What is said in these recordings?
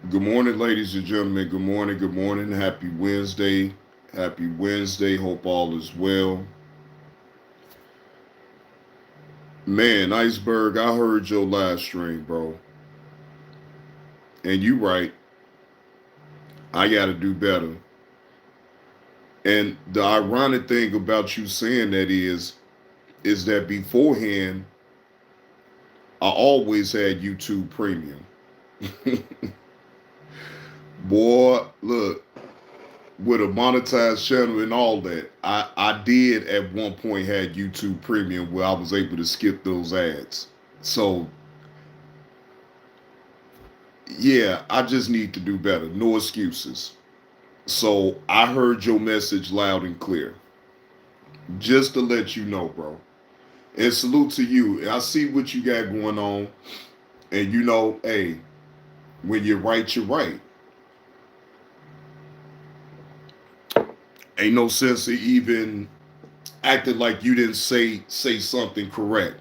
Good morning, ladies and gentlemen. Good morning. Good morning. Happy Wednesday. Happy Wednesday. Hope all is well. Man, Iceberg, I heard your live stream, bro. And you right. I got to do better. And the ironic thing about you saying that is that beforehand, I always had YouTube Premium. Boy, look, with a monetized channel and all that, I did at one point had YouTube Premium where I was able to skip those ads. So yeah, I just need to do better. No excuses. So I heard your message loud and clear. Just to let you know, bro. And salute to you. I see what you got going on. And hey, when you're right, you're right. Ain't no sense of even acting like you didn't say something correct.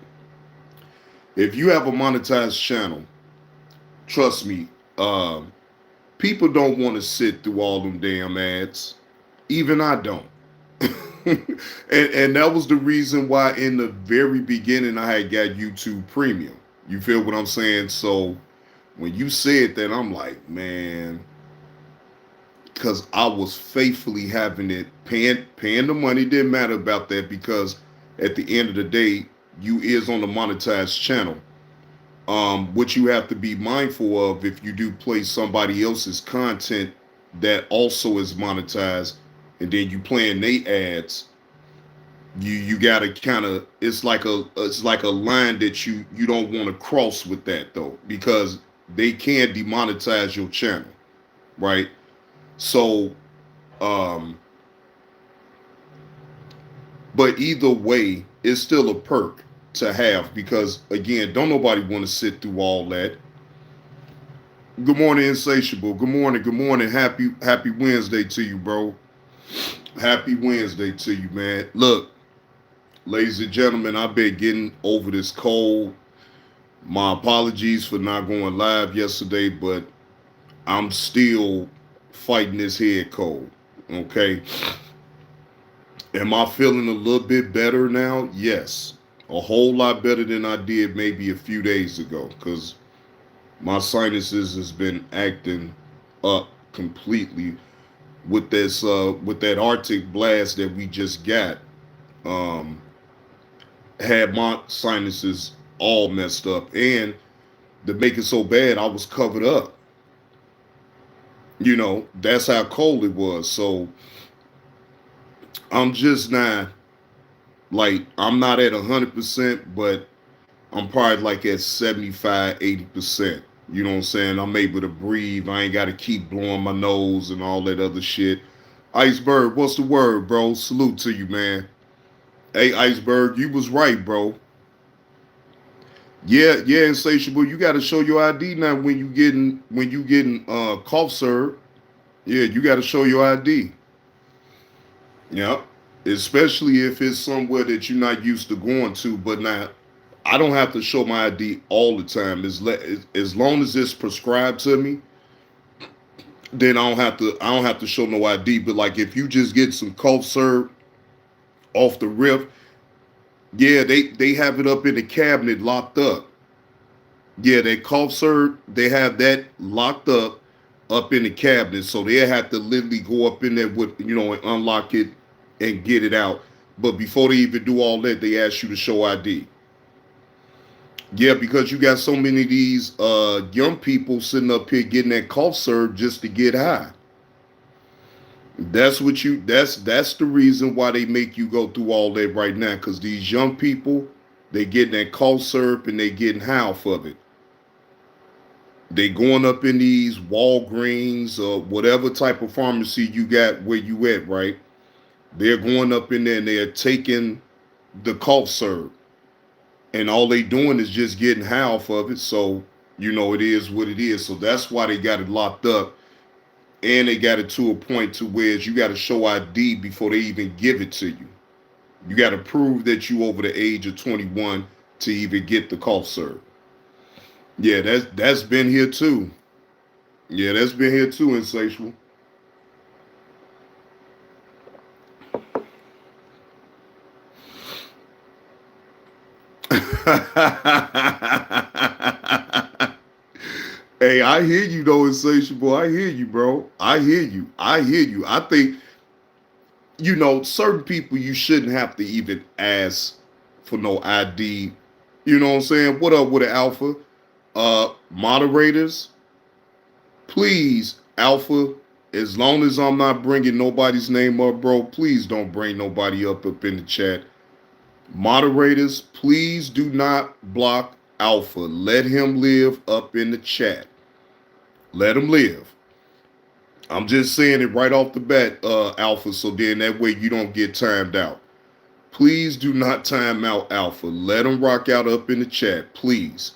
If you have a monetized channel, trust me, people don't want to sit through all them damn ads. Even I don't. and that was the reason why in the very beginning I had got YouTube Premium. You feel what I'm saying? So when you said that, I'm like, man, because I was faithfully having it, paying the money. Didn't matter about that because at the end of the day, you is on the monetized channel. What you have to be mindful of if you do play somebody else's content that also is monetized, and then you playing they ads, you gotta kind of it's like a line that you don't want to cross with that though because they can demonetize your channel, right? So, um, but either way, it's still a perk to have because again, don't nobody want to sit through all that. Good morning, insatiable. Good morning. Good morning. Happy Wednesday to you, bro. Happy Wednesday to you, man. Look, ladies and gentlemen, I've been getting over this cold. My apologies for not going live yesterday, but I'm still fighting this head cold. Okay. Am I feeling a little bit better now? Yes. A whole lot better than I did maybe a few days ago because my sinuses has been acting up completely with that Arctic blast that we just got. Um, had my sinuses all messed up, and to make it so bad, I was covered up. That's how cold it was. So I'm just not I'm not at 100%, but I'm probably like at 75, 80%. You know what I'm saying? I'm able to breathe. I ain't got to keep blowing my nose and all that other shit. Iceberg, what's the word, bro? Salute to you, man. Hey, Iceberg, you was right, bro. Yeah, insatiable. You got to show your ID now when you getting cough syrup. Yeah, you got to show your ID. Yeah, especially if it's somewhere that you're not used to going to. But now, I don't have to show my ID all the time. As long as it's prescribed to me, then I don't have to show no ID. But like if you just get some cough syrup off the rip, yeah, they have it up in the cabinet locked up. Yeah, they cough syrup, they have that locked up in the cabinet. So they have to literally go up in there with and unlock it and get it out. But before they even do all that, they ask you to show ID. Yeah, because you got so many of these young people sitting up here getting that cough syrup just to get high. That's the reason why they make you go through all that right now. Cause these young people, they getting that cough syrup and they getting high off of it. They going up in these Walgreens or whatever type of pharmacy you got where you at, right? They're going up in there and they're taking the cough syrup. And all they doing is just getting high off of it. So, it is what it is. So that's why they got it locked up. And they got it to a point to where you got to show ID before they even give it to you. You got to prove that you over the age of 21 to even get the cough syrup. Yeah, that's been here too. Yeah, that's been here too, Insatiable. Hey, I hear you though, Insatiable. I hear you, bro. I hear you. I hear you. I think, certain people you shouldn't have to even ask for no ID. You know what I'm saying? What up with the Alpha? Moderators, please, Alpha, as long as I'm not bringing nobody's name up, bro, please don't bring nobody up in the chat. Moderators, please do not block Alpha. Let him live up in the chat. Let him live. I'm just saying it right off the bat, Alpha, so then that way you don't get timed out. Please do not time out Alpha. Let him rock out up in the chat, please.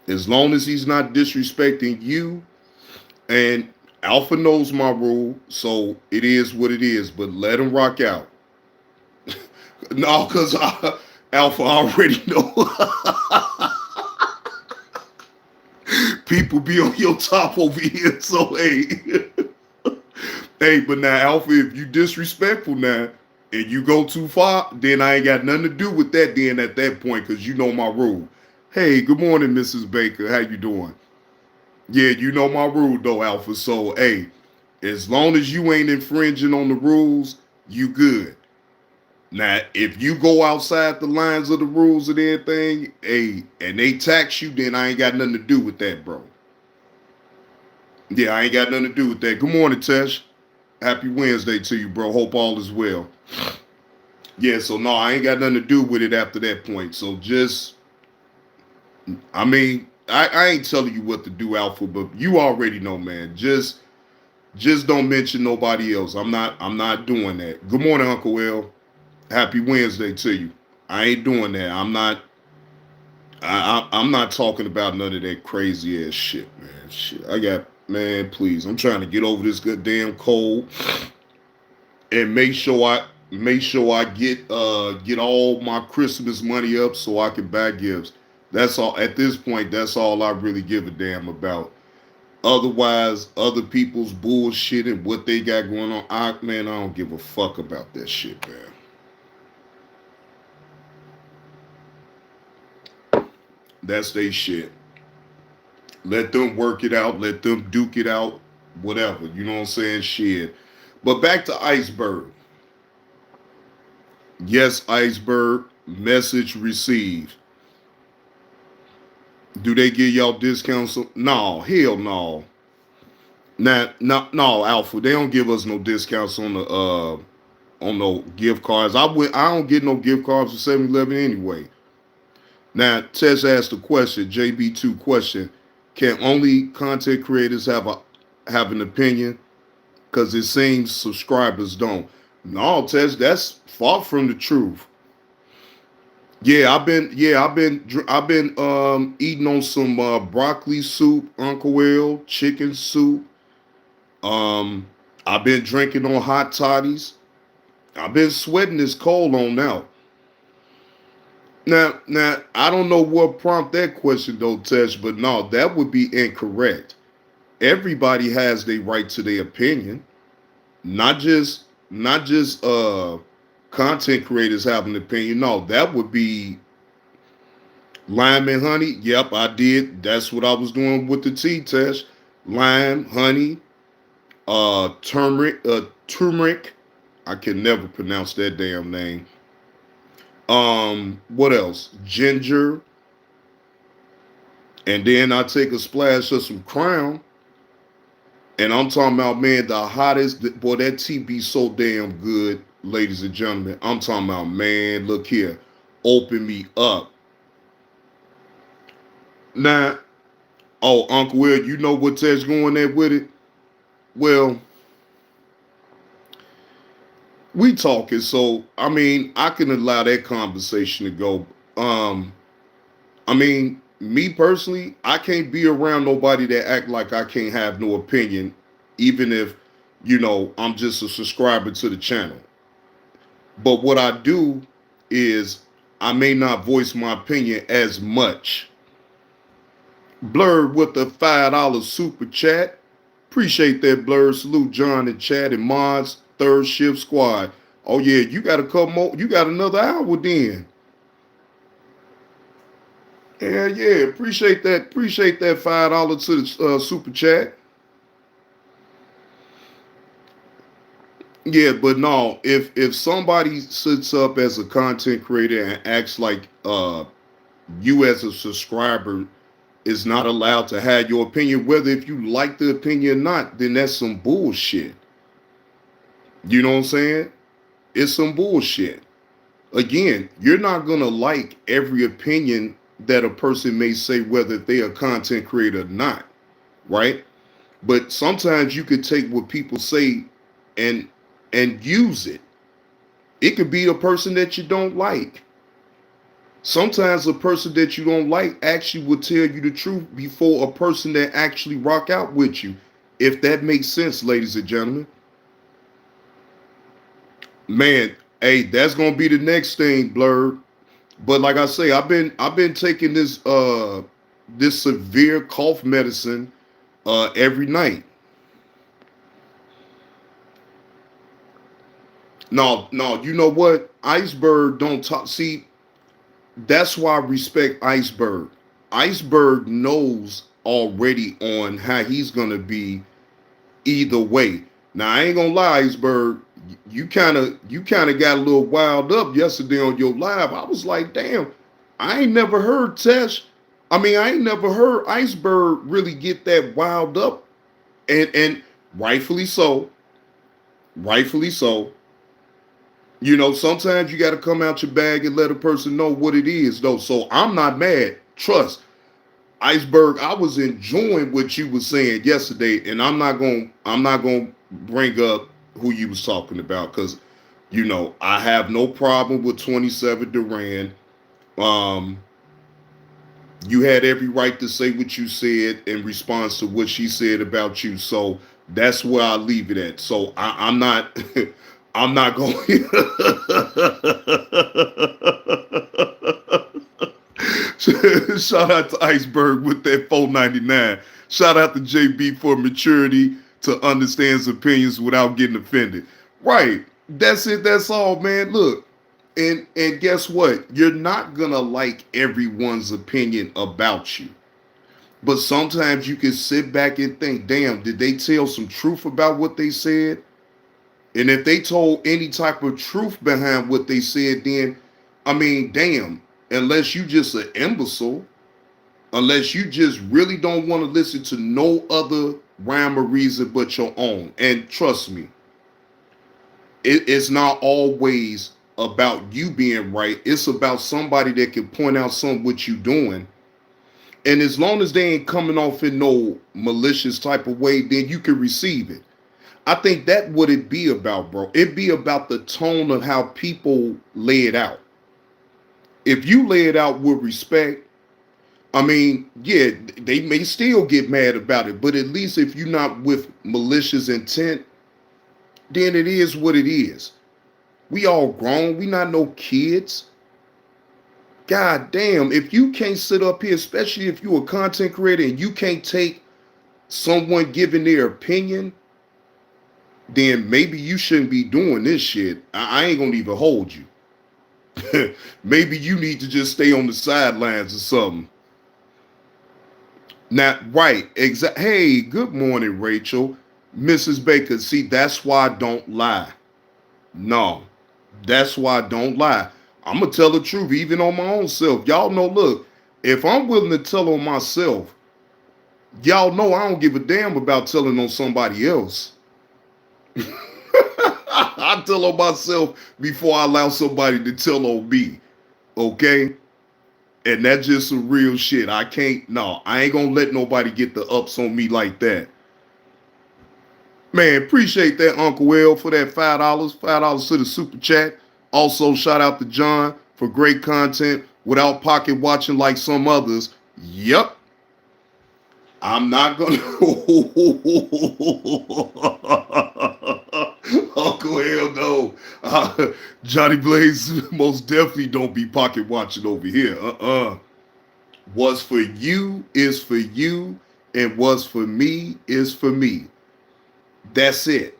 As long as he's not disrespecting you, and Alpha knows my rule, so it is what it is, but let him rock out. No, because Alpha already know. People be on your top over here, so hey. Hey, but now, Alpha, if you disrespectful now, and you go too far, then I ain't got nothing to do with that then at that point, because you know my rule. Hey, good morning, Mrs. Baker. How you doing? Yeah, you know my rule though, Alpha. So, hey, as long as you ain't infringing on the rules, you good. Now, if you go outside the lines of the rules and everything, hey, and they tax you, then I ain't got nothing to do with that, bro. Yeah, I ain't got nothing to do with that. Good morning, Tesh. Happy Wednesday to you, bro. Hope all is well. Yeah, so no, I ain't got nothing to do with it after that point. So just, I ain't telling you what to do, Alpha, but you already know, man. Just don't mention nobody else. I'm not doing that. Good morning, Uncle Will. Happy Wednesday to you. I ain't doing that. I'm not talking about none of that crazy ass shit, man. Shit. Man, please. I'm trying to get over this goddamn cold and make sure I get all my Christmas money up so I can buy gifts. That's all at this point, that's all I really give a damn about. Otherwise, other people's bullshit and what they got going on, I don't give a fuck about that shit, man. That's they shit. Let them work it out. Let them duke it out. Whatever. You know what I'm saying? Shit. But back to Iceberg. Yes, Iceberg. Message received. Do they give y'all discounts? No, hell no. Now, no, Alpha. They don't give us no discounts on no gift cards. I don't get no gift cards for 7-Eleven anyway. Now, Tess asked a question, JB2 question. Can only content creators have an opinion? Because it seems subscribers don't. No, Tess, that's far from the truth. I've been eating on some broccoli soup, Uncle Will, chicken soup. Um, I've been drinking on hot toddies. I've been sweating this cold on now. Now, I don't know what prompt that question though, Tesh, but no, that would be incorrect. Everybody has their right to their opinion, not just content creators have an opinion. No, that would be lime and honey. Yep, I did. That's what I was doing with the tea, Tesh. Lime, honey, turmeric. I can never pronounce that damn name. What else? Ginger, and then I take a splash of some Crown, and I'm talking about, man, the hottest. Boy, that tea be so damn good, ladies and gentlemen. I'm talking about, man. Look here, open me up. Now, oh, Uncle Will, you know what Ted's going there with it? Well, we talking, so I can allow that conversation to go. Me personally, I can't be around nobody that act like I can't have no opinion, even if, I'm just a subscriber to the channel. But what I do is I may not voice my opinion as much Blurred with the $5 super chat. Appreciate that, Blurred. Salute John and Chad and Mods, third shift squad. Oh yeah, you got a couple more. You got another hour then. Yeah. Appreciate that. Appreciate that $5 to the super chat. Yeah, but no, if somebody sits up as a content creator and acts like you as a subscriber is not allowed to have your opinion, whether if you like the opinion or not, then that's some bullshit. You know what I'm saying? It's some bullshit. Again, you're not gonna like every opinion that a person may say, whether they're a content creator or not, right? But sometimes you could take what people say and use it. It could be a person that you don't like. Sometimes a person that you don't like actually will tell you the truth before a person that actually rock out with you. If that makes sense, ladies and gentlemen. Man, hey, that's gonna be the next thing, Blurred. But like I say, I've been taking this severe cough medicine every night. No, you know what? Iceberg don't talk. See, that's why I respect Iceberg. Iceberg knows already on how he's gonna be either way. Now I ain't gonna lie, Iceberg. You kind of got a little wild up yesterday on your live. I was like, damn, I ain't never heard Tesh. I ain't never heard Iceberg really get that wild up, and rightfully so. Rightfully so. You know, sometimes you got to come out your bag and let a person know what it is, though. So I'm not mad. Trust, Iceberg. I was enjoying what you were saying yesterday, and I'm not gonna bring up who you was talking about because, you know, I have no problem with 27 Duran. Um, you had every right to say what you said in response to what she said about you. So that's where I leave it at. So I'm not. I'm not going. Shout out to Iceberg with that 499. Shout out to JB for maturity to understand his opinions without getting offended. Right. That's it. That's all, man. Look, and guess what? You're not gonna like everyone's opinion about you. But sometimes you can sit back and think, damn, did they tell some truth about what they said? And if they told any type of truth behind what they said, then, damn, unless you just an imbecile, unless you just really don't want to listen to no other rhyme or reason but your own. And trust me, it's not always about you being right. It's about somebody that can point out something what you doing. And as long as they ain't coming off in no malicious type of way, then you can receive it. I think that what it be about, bro. It be about the tone of how people lay it out. If you lay it out with respect, yeah, they may still get mad about it, but at least if you're not with malicious intent, then it is what it is. We all grown. We not no kids. God damn, if you can't sit up here, especially if you're a content creator and you can't take someone giving their opinion, then maybe you shouldn't be doing this shit. I ain't gonna even hold you. Maybe you need to just stay on the sidelines or something. Now, right, exactly. Hey, good morning, Rachel. Mrs. Baker, see, that's why I don't lie. No, that's why I don't lie. I'm going to tell the truth, even on my own self. Y'all know, look, if I'm willing to tell on myself, y'all know I don't give a damn about telling on somebody else. I tell on myself before I allow somebody to tell on me. Okay? And that's just some real shit. I ain't gonna let nobody get the ups on me like that. Man, appreciate that, Uncle L, for that $5. $5 to the super chat. Also, shout out to John for great content without pocket watching like some others. Yep. I'm not gonna. Uncle L, no. Johnny Blaze most definitely don't be pocket watching over here. What's for you is for you, and what's for me is for me. That's it.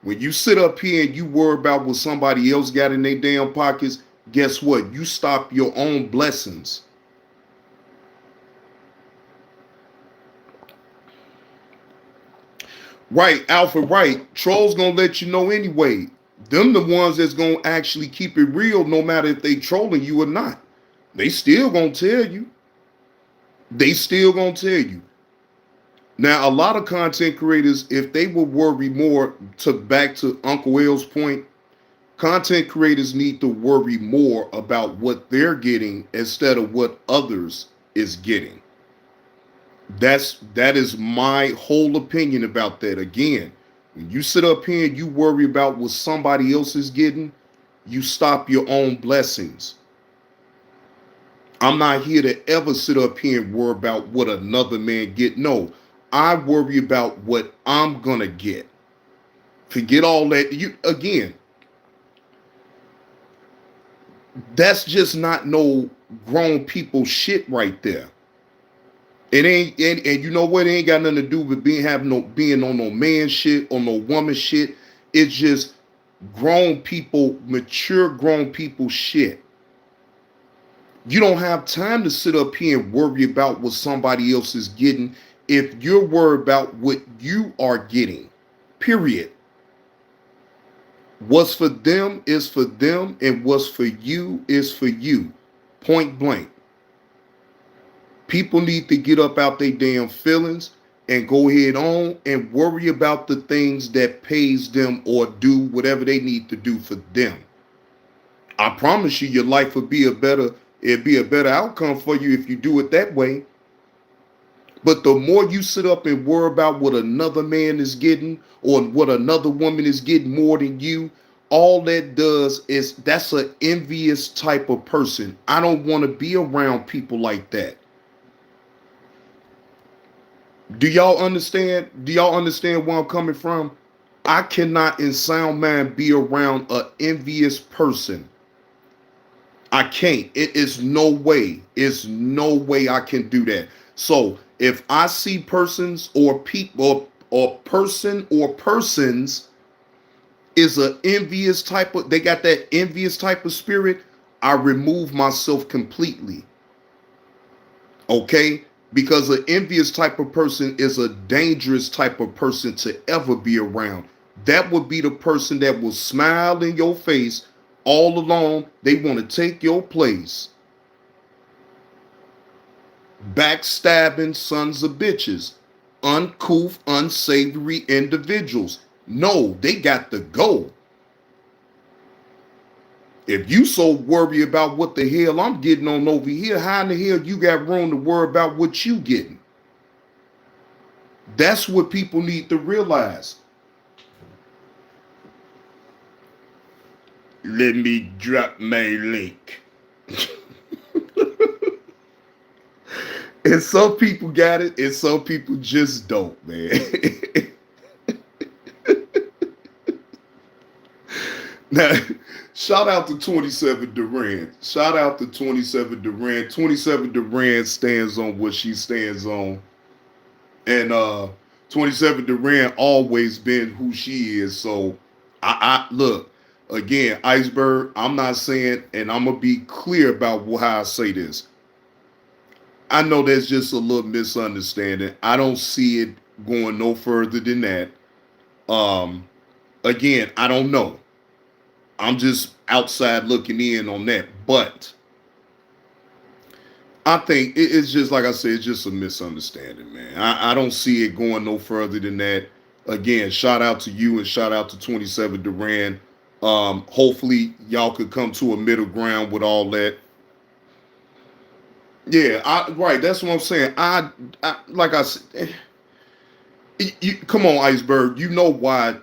When you sit up here and you worry about what somebody else got in their damn pockets, guess what? You stop your own blessings. Right, Alpha, right. Trolls gonna let you know anyway. Them the ones that's gonna actually keep it real no matter if they trolling you or not. They still gonna tell you. They still gonna tell you. Now, a lot of content creators, if they will worry more, to back to Uncle L's point, content creators need to worry more about what they're getting instead of what others is getting. That is my whole opinion about that. Again, when you sit up here and you worry about what somebody else is getting, you stop your own blessings. I'm not here to ever sit up here and worry about what another man get. No, I worry about what I'm gonna get. Forget all that. You again, that's just not no grown people shit right there. It ain't, and you know what? It ain't got nothing to do with being on no man shit or no woman shit. It's just grown people, mature grown people shit. You don't have time to sit up here and worry about what somebody else is getting if you're worried about what you are getting. Period. What's for them is for them, and what's for you is for you. Point blank. People need to get up out their damn feelings and go ahead on and worry about the things that pays them or do whatever they need to do for them. I promise you your life will be it'd be a better outcome for you if you do it that way. But the more you sit up and worry about what another man is getting or what another woman is getting more than you, all that does is that's an envious type of person. I don't want to be around people like that. Do y'all understand? Do y'all understand where I'm coming from? I cannot in sound mind be around an envious person. I can't. It is no way. It's no way I can do that. So if I see persons or people or person or persons is an envious type of, they got that envious type of spirit, I remove myself completely. Okay? Because an envious type of person is a dangerous type of person to ever be around. That would be the person that will smile in your face all along. They want to take your place. Backstabbing sons of bitches. Uncouth, unsavory individuals. No, they got to go. If you so worry about what the hell I'm getting on over here, how in the hell you got room to worry about what you getting? That's what people need to realize. Let me drop my link. And some people got it, and some people just don't, man. Now, shout out to 27 Duran. Shout out to 27 Duran. 27 Duran stands on what she stands on. And 27 Duran always been who she is. So I look, again, Iceberg, I'm not saying, and I'm gonna be clear about how I say this. I know there's just a little misunderstanding. I don't see it going no further than that. Again, I don't know. I'm just outside looking in on that. But I think it's just like I said, it's just a misunderstanding, man. I don't see it going no further than that. Again, shout out to you and shout out to 27 Duran. Hopefully y'all could come to a middle ground with all that. Yeah, right. That's what I'm saying. I like I said, come on, Iceberg. You know why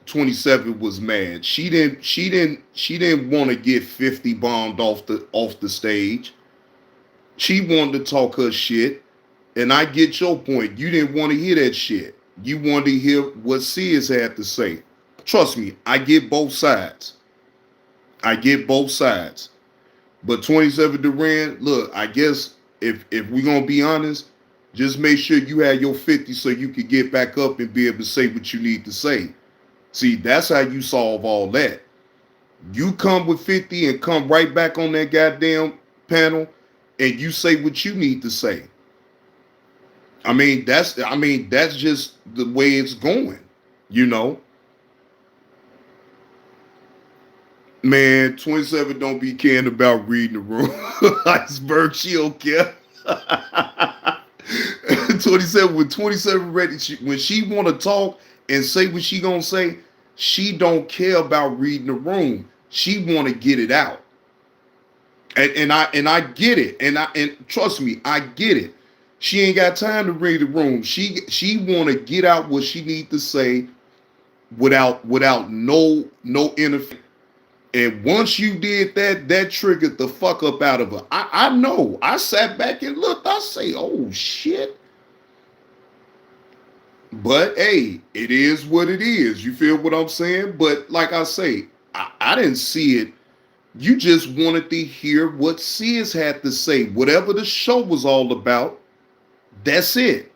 27 was mad. She didn't want to get 50 bombed off the stage. She wanted to talk her shit. And I get your point. You didn't want to hear that shit. You wanted to hear what Sears had to say. Trust me, I get both sides. I get both sides. But 27 Duran, look, I guess if we're gonna be honest, just make sure you have your 50 so you can get back up and be able to say what you need to say. See, that's how you solve all that. You come with 50 and come right back on that goddamn panel and you say what you need to say. That's just the way it's going, you know. Man, 27 don't be caring about reading the room. Iceberg, she don't care. 27 with 27 ready. When she want to talk and say what she gonna say, she don't care about reading the room. She want to get it out. And I get it. And trust me, I get it. She ain't got time to read the room. She want to get out what she need to say without no interference. And once you did that, that triggered the fuck up out of her. I know. I sat back and looked. I say, oh shit. But hey, it is what it is. You feel what I'm saying? But like I say, I didn't see it. You just wanted to hear what Sis had to say. Whatever the show was all about, that's it.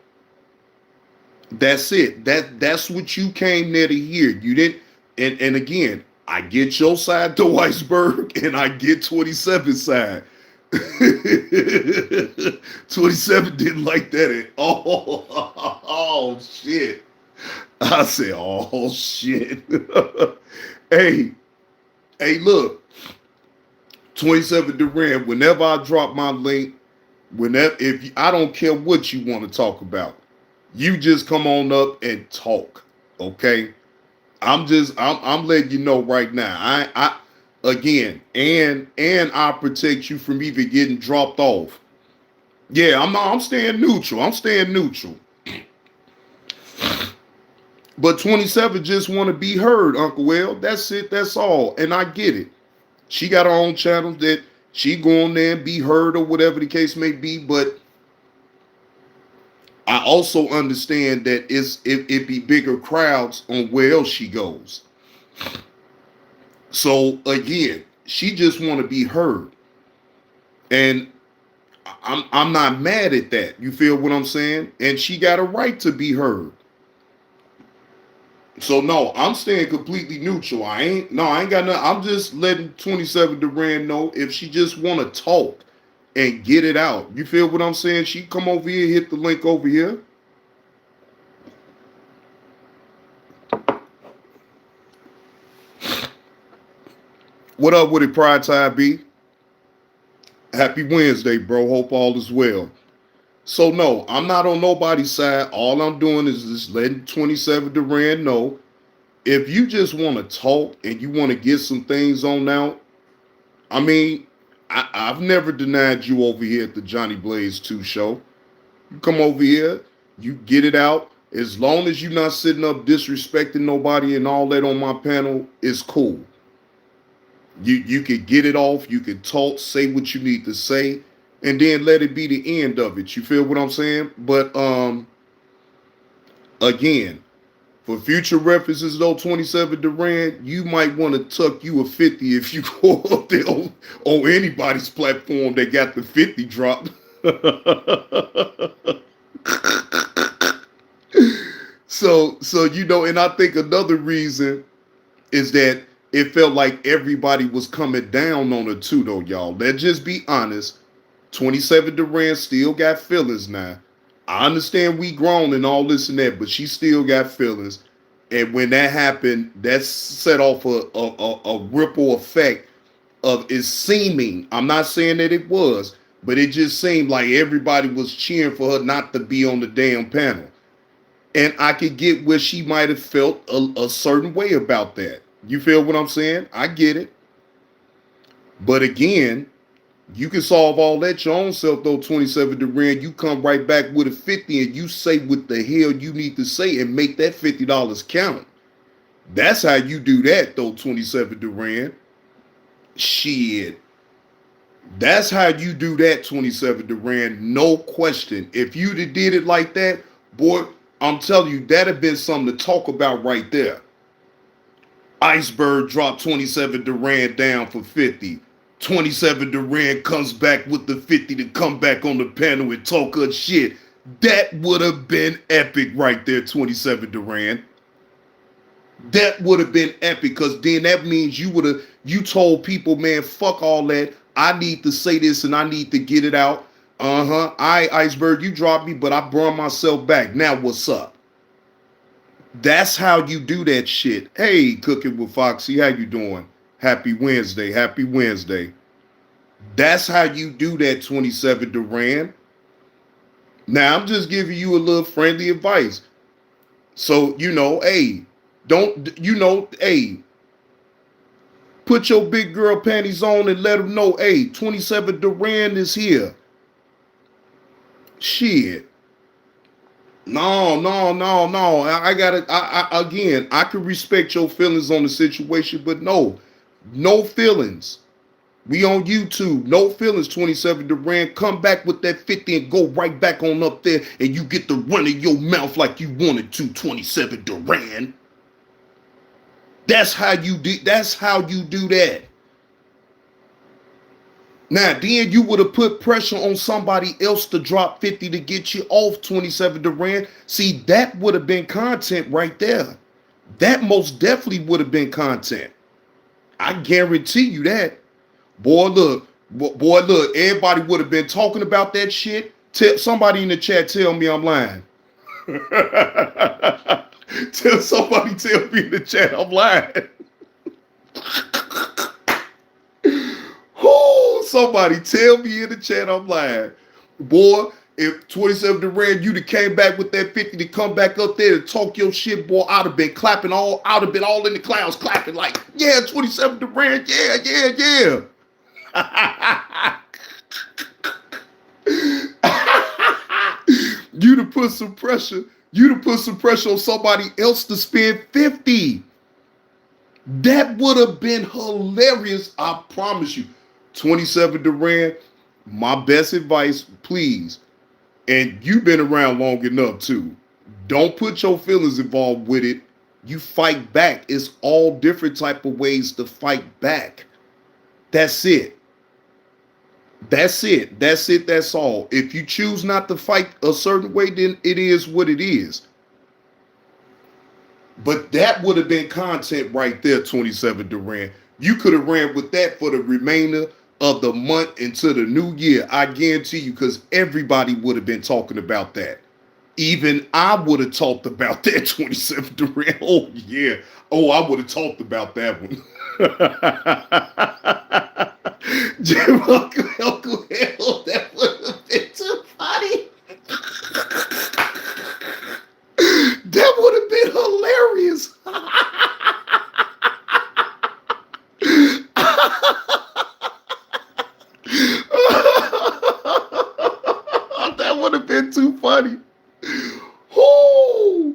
That's it. That's what you came there to hear. You didn't, and again, I get your side to Iceberg, and I get 27's side. 27 didn't like that at all. Oh shit. I said, oh shit. Hey, look. 27 Duran, whenever I drop my link, if I don't care what you want to talk about, you just come on up and talk. Okay? I'm letting you know right now. I again, and I protect you from even getting dropped off. Yeah, I'm staying neutral. I'm staying neutral. But 27 just want to be heard, Uncle Will. That's it. That's all. And I get it. She got her own channel that she go on there and be heard or whatever the case may be. But I also understand that it be bigger crowds on where else she goes. So again, she just want to be heard. And I'm not mad at that. You feel what I'm saying? And she got a right to be heard. So no, I'm staying completely neutral. I ain't got nothing. I'm just letting 27 Duran know if she just want to talk and get it out. You feel what I'm saying? She come over here, hit the link over here. What up with it, Pride Time B? Happy Wednesday, bro. Hope all is well. So no, I'm not on nobody's side. All I'm doing is just letting 27 Duran know if you just want to talk and you want to get some things on out. I mean, I've never denied you over here at the Johnny Blaze 2 show. You come over here, you get it out. As long as you're not sitting up disrespecting nobody and all that on my panel, it's cool. You could get it off. You could talk, say what you need to say, and then let it be the end of it. You feel what I'm saying? But again, for future references though, 27 Duran, you might want to tuck you a 50 if you go up there on anybody's platform that got the 50 dropped. So you know, and I think another reason is that it felt like everybody was coming down on her too, though, y'all. Let's just be honest. 27 Duran still got feelings now. I understand we grown and all this and that, but she still got feelings. And when that happened, that set off a ripple effect of it seeming, I'm not saying that it was, but it just seemed like everybody was cheering for her not to be on the damn panel. And I could get where she might have felt a certain way about that. You feel what I'm saying? I get it. But again, you can solve all that your own self, though, 27 Duran. You come right back with a 50 and you say what the hell you need to say and make that $50 count. That's how you do that, though, 27 Duran. Shit. That's how you do that, 27 Duran. No question. If you'd have did it like that, boy, I'm telling you, that'd have been something to talk about right there. Iceberg dropped 27 Duran down for 50. 27 Durant comes back with the 50 to come back on the panel and talk her shit. That would have been epic right there, 27 Durant. That would have been epic, because then that means you told people, man, fuck all that. I need to say this and I need to get it out. Iceberg, you dropped me, but I brought myself back. Now what's up? That's how you do that shit. Hey, Cooking with Foxy, how you doing? Happy Wednesday. Happy Wednesday. That's how you do that, 27 Durant. Now, I'm just giving you a little friendly advice. So, hey, put your big girl panties on and let them know, hey, 27 Durant is here. Shit. No. I can respect your feelings on the situation, but no feelings. We on YouTube. No feelings, 27 Durant. Come back with that 50 and go right back on up there, and you get to run in your mouth like you wanted to, 27 Durant. That's how you do that. Now, then you would have put pressure on somebody else to drop 50 to get you off, 27 Durant. See, that would have been content right there. That most definitely would have been content. I guarantee you that. Boy, look, everybody would have been talking about that shit. Somebody in the chat tell me I'm lying. Somebody tell me in the chat I'm lying. Somebody tell me in the chat I'm lying. Boy, if 27 Durant, you'd have came back with that 50 to come back up there to talk your shit, boy, I'd have been clapping all in the clouds, clapping like, yeah, 27 Durant, yeah. You'd have put some pressure on somebody else to spend 50. That would have been hilarious, I promise you. 27 Durant, my best advice, please, and you've been around long enough too, don't put your feelings involved with it. You fight back. It's all different type of ways to fight back. That's it. That's all. If you choose not to fight a certain way, then it is what it is. But that would have been content right there, 27 Durant. You could have ran with that for the remainder of the month into the new year. I guarantee you, because everybody would have been talking about that. Even I would have talked about that, 27 Durant. Oh, yeah. Oh, I would have talked about that one. Uncle Hell, that would have been too funny. That would have been hilarious. That would have been too funny. Oh,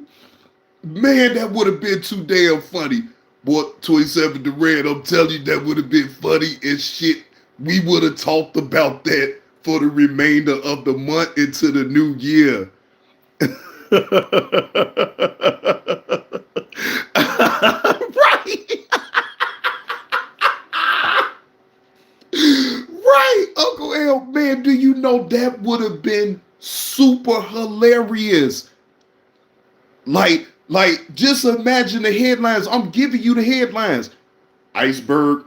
man, that would have been too damn funny. Boy, 27 Durant, I'm telling you, that would have been funny as shit. We would have talked about that for the remainder of the month into the new year. Right, Uncle L, man, do you know that would have been super hilarious? Like, just imagine the headlines. I'm giving you the headlines. Iceberg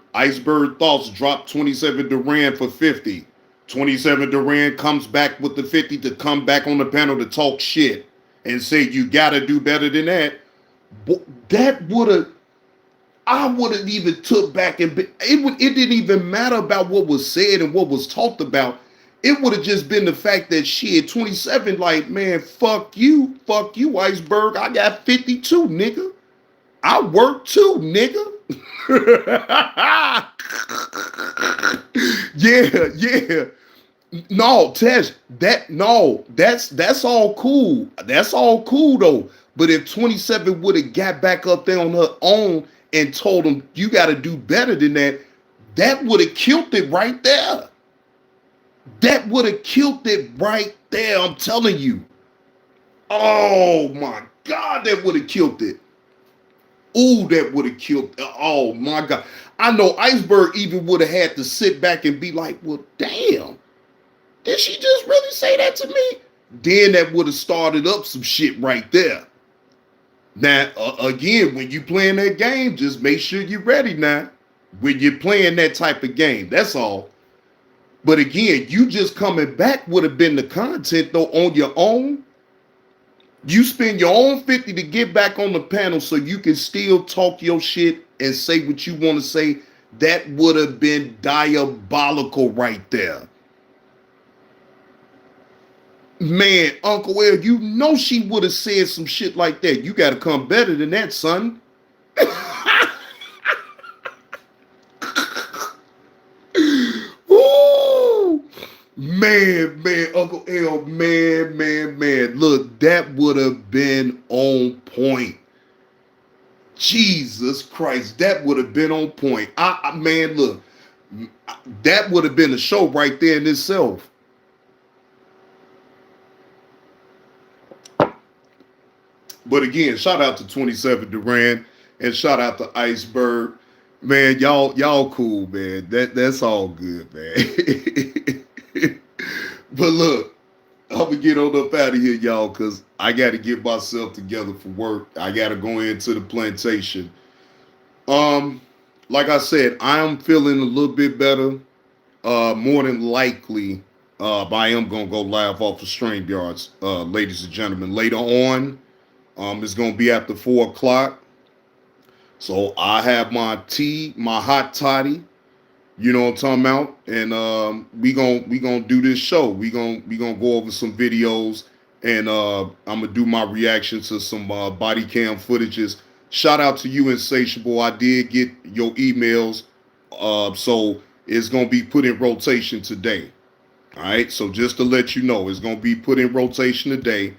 thoughts drop 27 Durant for 50. 27 Durant comes back with the 50 to come back on the panel to talk shit and say you gotta do better than that. That would have, I would have even took back and it didn't even matter about what was said and what was talked about. It would have just been the fact that shit, 27, like, man, fuck you, Iceberg. I got 52, nigga. I work too, nigga. Yeah. No, Tesh, that's all cool. That's all cool though. But if 27 would have got back up there on her own and told him you got to do better than that, that would have killed it right there. That would have killed it right there. I'm telling you. Oh my God, that would have killed it. Ooh, that would have killed. Oh my God. I know Iceberg even would have had to sit back and be like, well, damn, did she just really say that to me? Then that would have started up some shit right there. Now, again, when you playing that game, just make sure you're ready now. When you're playing that type of game, that's all. But again, you just coming back would have been the content though on your own. You spend your own 50 to get back on the panel so you can still talk your shit and say what you want to say. That would have been diabolical right there. Man, Uncle L, you know she would have said some shit like that. You got to come better than that, son. Ooh. Man, Uncle L, man. Look, that would have been on point. Jesus Christ, that would have been on point. Man, look, that would have been a show right there in itself. But again, shout out to 27 Duran and shout out to Iceberg. Man, y'all cool, man. That's all good, man. But look, I'm gonna get on up out of here, y'all, because I gotta get myself together for work. I gotta go into the plantation. Um, like I said, I am feeling a little bit better. More than likely, I am gonna go live off of StreamYards, ladies and gentlemen. Later on, it's gonna be after 4 o'clock. So I have my tea, my hot toddy. You know what I'm talking about? And we gonna do this show. We gonna go over some videos, and I'm gonna do my reaction to some body cam footages. Shout out to you, Insatiable. I did get your emails, so it's gonna be put in rotation today. All right. So just to let you know, it's gonna be put in rotation today.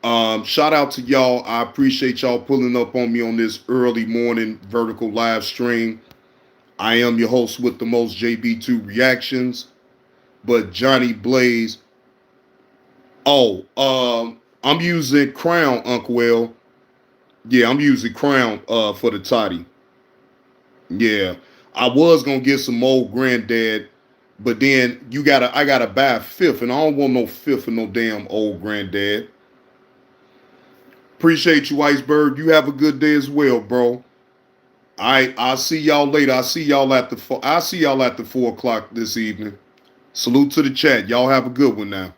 Shout out to y'all. I appreciate y'all pulling up on me on this early morning vertical live stream. I am your host with the most, JB2 Reactions. But Johnny Blaze. Oh, I'm using Crown, Uncle L. Yeah, I'm using Crown for the toddy. Yeah. I was gonna get some old granddad, but then I gotta buy a fifth, and I don't want no fifth of no damn old granddad. Appreciate you, Iceberg. You have a good day as well, bro. I'll see y'all later. I'll see y'all at the 4 o'clock this evening. Salute to the chat. Y'all have a good one now.